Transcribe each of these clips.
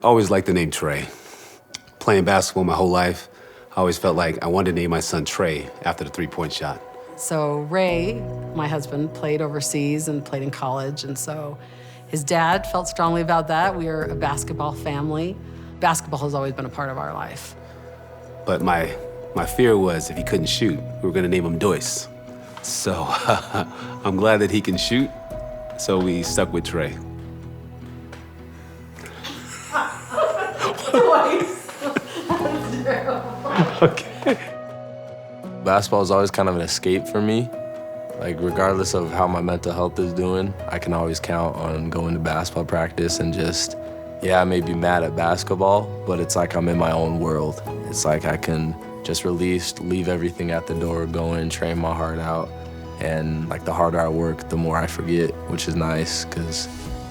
always liked the name Trey. Playing basketball my whole life, I always felt like I wanted to name my son Trey after the three-point shot. So Ray, my husband, played overseas and played in college, and so his dad felt strongly about that. We are a basketball family. Basketball has always been a part of our life. But my fear was if he couldn't shoot, we were gonna name him Doyce. So I'm glad that he can shoot, so we stuck with Trey. Okay. Basketball is always kind of an escape for me. Like, regardless of how my mental health is doing, I can always count on going to basketball practice and just, yeah, I may be mad at basketball, but it's like I'm in my own world. It's like I can just release, leave everything at the door, go in, train my heart out. And like the harder I work, the more I forget, which is nice because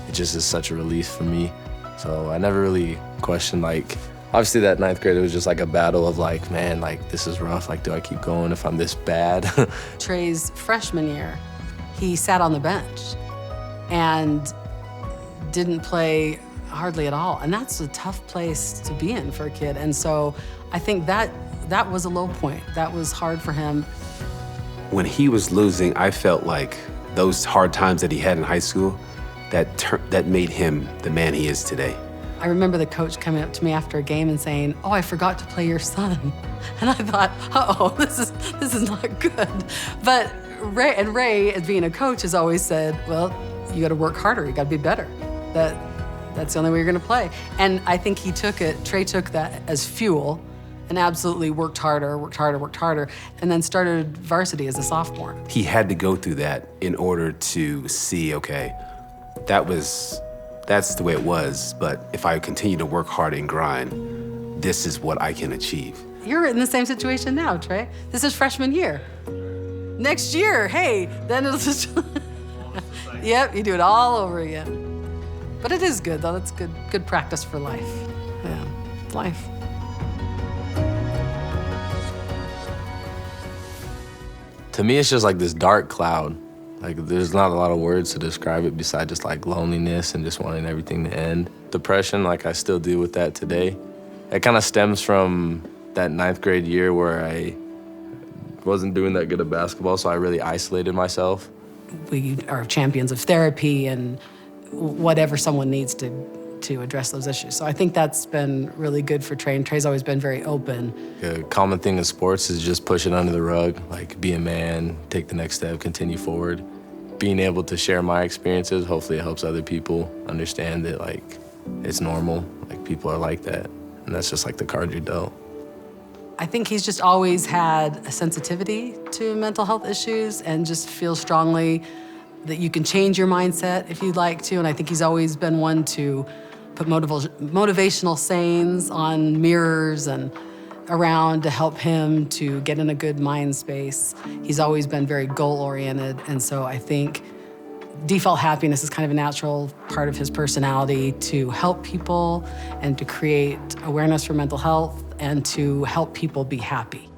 it just is such a relief for me. So I never really questioned, like, obviously that 9th grade, it was just like a battle of like, man, like this is rough. Like, do I keep going if I'm this bad? Trey's freshman year, he sat on the bench and didn't play hardly at all. And that's a tough place to be in for a kid. And so I think that was a low point. That was hard for him. When he was losing, I felt like those hard times that he had in high school, that made him the man he is today. I remember the coach coming up to me after a game and saying, "Oh, I forgot to play your son." And I thought, uh-oh, this is not good. But Ray, as being a coach, has always said, well, you gotta work harder, you gotta be better. That's the only way you're gonna play. And I think Trey took that as fuel and absolutely worked harder, and then started varsity as a sophomore. He had to go through that in order to see, okay, that's the way it was, but if I continue to work hard and grind, this is what I can achieve. You're in the same situation now, Trey. This is freshman year. Next year, hey, then it'll just, yep, you do it all over again. But it is good, though. That's good practice for life. Yeah, life. To me, it's just like this dark cloud. Like, there's not a lot of words to describe it besides just like loneliness and just wanting everything to end. Depression, like I still deal with that today. It kind of stems from that 9th grade year where I wasn't doing that good at basketball, so I really isolated myself. We are champions of therapy and whatever someone needs to address those issues. So I think that's been really good for Trey, and Trey's always been very open. A common thing in sports is just push it under the rug, like be a man, take the next step, continue forward. Being able to share my experiences, hopefully it helps other people understand that like it's normal, like people are like that, and that's just like the card you're dealt. I think he's just always had a sensitivity to mental health issues and just feels strongly that you can change your mindset if you'd like to, and I think he's always been one to put motivational sayings on mirrors and around to help him to get in a good mind space. He's always been very goal-oriented, and so I think default happiness is kind of a natural part of his personality to help people and to create awareness for mental health and to help people be happy.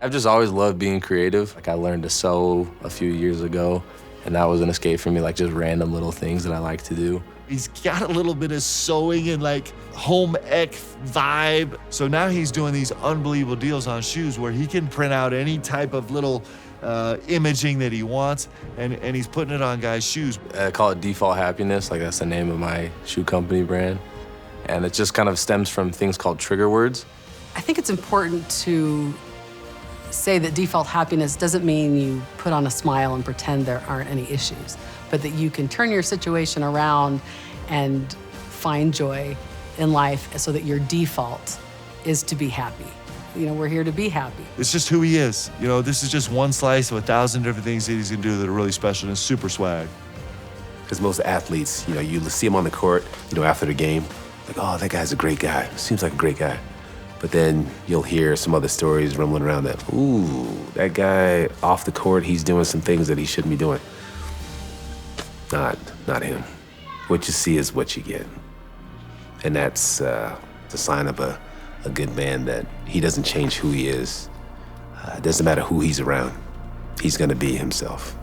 I've just always loved being creative. Like, I learned to sew a few years ago, and that was an escape for me, like just random little things that I like to do. He's got a little bit of sewing and like home ec vibe. So now he's doing these unbelievable deals on shoes where he can print out any type of little imaging that he wants, and he's putting it on guys' shoes. I call it Default Happiness, like that's the name of my shoe company brand. And it just kind of stems from things called trigger words. I think it's important to say that default happiness doesn't mean you put on a smile and pretend there aren't any issues, but that you can turn your situation around and find joy in life so that your default is to be happy. You know, we're here to be happy. It's just who he is. You know, this is just one slice of 1,000 different things that he's gonna do that are really special and super swag. Because most athletes, you know, you see him on the court, you know, after the game, like, oh, that guy's a great guy. Seems like a great guy. But then you'll hear some other stories rumbling around that, ooh, that guy off the court, he's doing some things that he shouldn't be doing. Not him. What you see is what you get. And that's the sign of a good man, that he doesn't change who he is. It doesn't matter who he's around. He's gonna be himself.